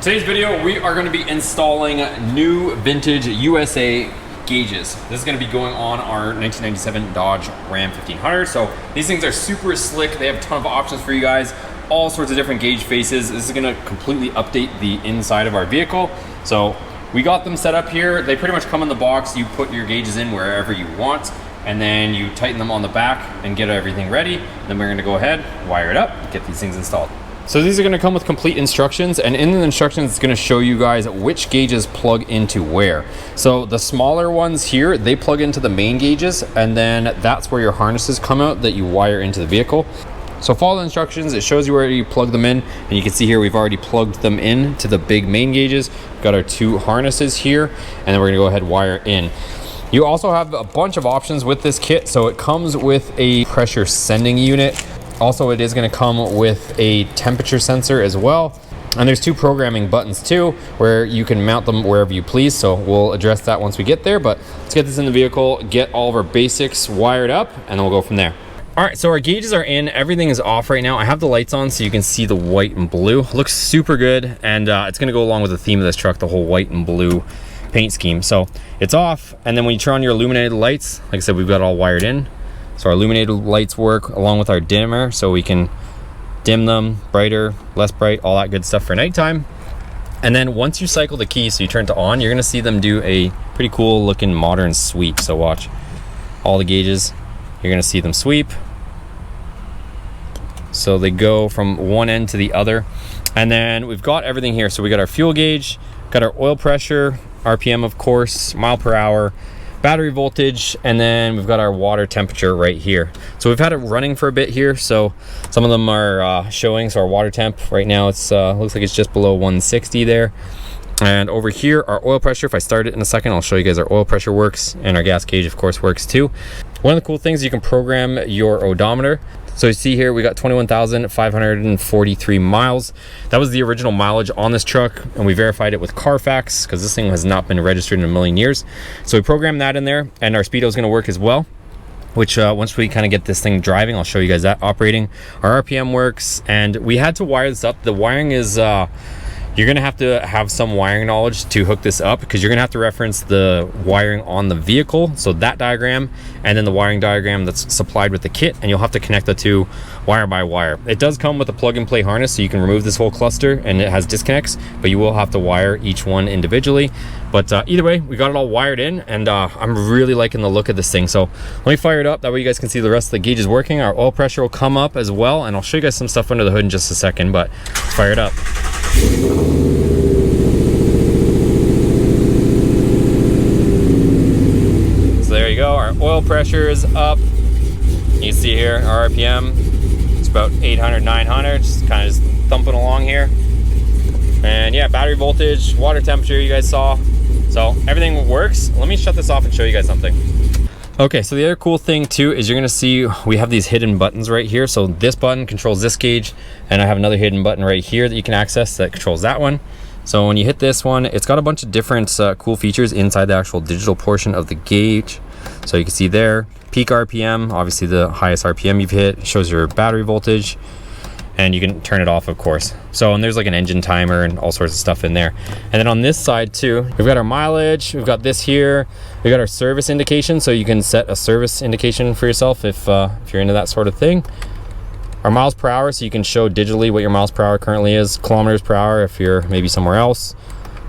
Today's video, we are going to be installing new vintage USA gauges. This is going to be going on our 1997 Dodge Ram 1500. So these things are super slick. They have a ton of options for you guys, all sorts of different gauge faces. This is going to completely update the inside of our vehicle. So we got them set up here. They pretty much come in the box. You put your gauges in wherever you want, and then you tighten them on the back and get everything ready. Then we're going to go ahead, wire it up, get these things installed. So these are going to come with complete instructions, and in the instructions it's going to show you guys which gauges plug into where. So the smaller ones here, they plug into the main gauges, and then that's where your harnesses come out that you wire into the vehicle. So follow the instructions. It shows you where you plug them in, and you can see here we've already plugged them in to the big main gauges. We've got our two harnesses here, and then we're going to go ahead and wire in. You also have a bunch of options with this kit. So it comes with a pressure sending unit. Also, it is going to come with a temperature sensor as well. And there's two programming buttons too, where you can mount them wherever you please. So we'll address that once we get there, but let's get this in the vehicle, get all of our basics wired up, and then we'll go from there. All right, so our gauges are in, everything is off right now. I have the lights on so you can see the white and blue. Looks super good, and it's going to go along with the theme of this truck, the whole white and blue paint scheme. So it's off, and then when you turn on your illuminated lights, like I said, we've got it all wired in. So our illuminated lights work along with our dimmer, so we can dim them, brighter, less bright, all that good stuff for nighttime. And then once you cycle the key, so you turn to on, you're gonna see them do a pretty cool looking modern sweep. So watch all the gauges, you're gonna see them sweep. So they go from one end to the other. And then we've got everything here. So we got our fuel gauge, got our oil pressure, RPM of course, mile per hour, battery voltage, and then we've got our water temperature right here. So we've had it running for a bit here, so some of them are showing. So our water temp right now, it's looks like it's just below 160 there. And over here, our oil pressure, if I start it in a second, I'll show you guys our oil pressure works, and our gas gauge of course works too. One of the cool things, you can program your odometer. So you see here, we got 21,543 miles. That was the original mileage on this truck, and we verified it with Carfax because this thing has not been registered in a million years. So we programmed that in there, and our speedo is going to work as well, which once we kind of get this thing driving, I'll show you guys that operating. Our RPM works, and we had to wire this up. The wiring is you're gonna have to have some wiring knowledge to hook this up, because you're gonna have to reference the wiring on the vehicle, so that diagram, and then the wiring diagram that's supplied with the kit, and you'll have to connect the two wire by wire. It does come with a plug and play harness, so you can remove this whole cluster, and it has disconnects, but you will have to wire each one individually. But either way, we got it all wired in, and I'm really liking the look of this thing. So let me fire it up, that way you guys can see the rest of the gauges working. Our oil pressure will come up as well, and I'll show you guys some stuff under the hood in just a second, but let's fire it up. So there you go, our oil pressure is up. You can see here our RPM, it's about 800, 900, just kind of just thumping along here. And yeah, battery voltage, water temperature you guys saw. So everything works. Let me shut this off and show you guys something. Okay, so the other cool thing too is you're gonna see we have these hidden buttons right here. So this button controls this gauge, and I have another hidden button right here that you can access that controls that one. So when you hit this one, it's got a bunch of different cool features inside the actual digital portion of the gauge. So you can see there, peak RPM, obviously the highest RPM you've hit. It shows your battery voltage, and you can turn it off of course. So, and there's like an engine timer and all sorts of stuff in there. And then on this side too, we've got our mileage, we've got this here, we've got our service indication, so you can set a service indication for yourself if you're into that sort of thing. Our miles per hour, so you can show digitally what your miles per hour currently is, kilometers per hour if you're maybe somewhere else,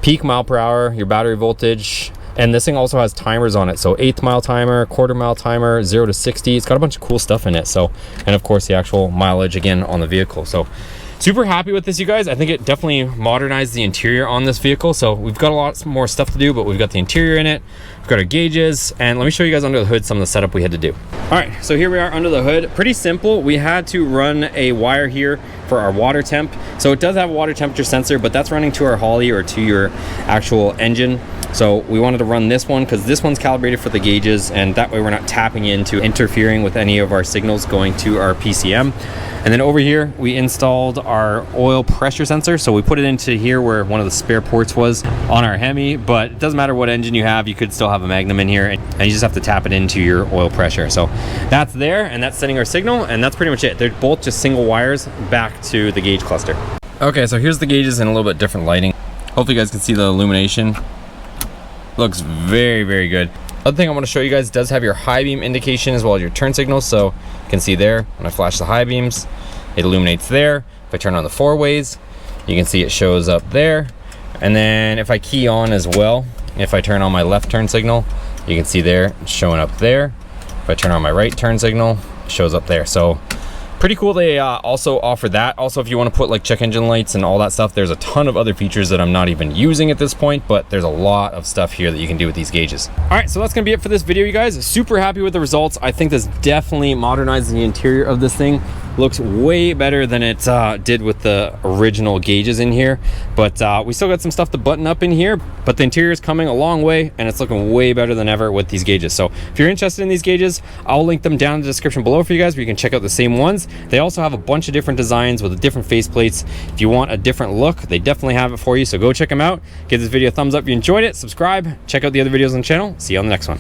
peak mile per hour, your battery voltage. And this thing also has timers on it, so 1/8 mile timer, 1/4 mile timer, 0 to 60. It's got a bunch of cool stuff in it. So, and of course the actual mileage again on the vehicle. So super happy with this, you guys. I think it definitely modernized the interior on this vehicle. So we've got a lot more stuff to do, but we've got the interior in it, we've got our gauges, and let me show you guys under the hood some of the setup we had to do. All right, so here we are under the hood. Pretty simple. We had to run a wire here for our water temp. So it does have a water temperature sensor, but that's running to our Holley or to your actual engine. So we wanted to run this one because this one's calibrated for the gauges, and that way we're not tapping into interfering with any of our signals going to our PCM. And then over here, we installed our oil pressure sensor. So we put it into here where one of the spare ports was on our Hemi, but it doesn't matter what engine you have, you could still have a Magnum in here, and you just have to tap it into your oil pressure. So that's there, and that's sending our signal, and that's pretty much it. They're both just single wires back to the gauge cluster. Okay, so here's the gauges in a little bit different lighting. Hopefully you guys can see the illumination. Looks very, very good. Other thing I want to show you guys, does have your high beam indication as well as your turn signals. So you can see there, when I flash the high beams, it illuminates there. If I turn on the 4-ways, you can see it shows up there. And then if I key on as well, if I turn on my left turn signal, you can see there, it's showing up there. If I turn on my right turn signal, it shows up there. So pretty cool. They also offer that. Also, if you want to put like check engine lights and all that stuff, there's a ton of other features that I'm not even using at this point, but there's a lot of stuff here that you can do with these gauges. All right, so that's gonna be it for this video, you guys. Super happy with the results. I think this definitely modernizes the interior of this thing. Looks way better than it did with the original gauges in here, but we still got some stuff to button up in here, but the interior is coming a long way and it's looking way better than ever with these gauges. So if you're interested in these gauges, I'll link them down in the description below for you guys, where you can check out the same ones. They also have a bunch of different designs with different face plates. If you want a different look, they definitely have it for you, so go check them out. Give this video a thumbs up if you enjoyed it, subscribe, check out the other videos on the channel. See you on the next one.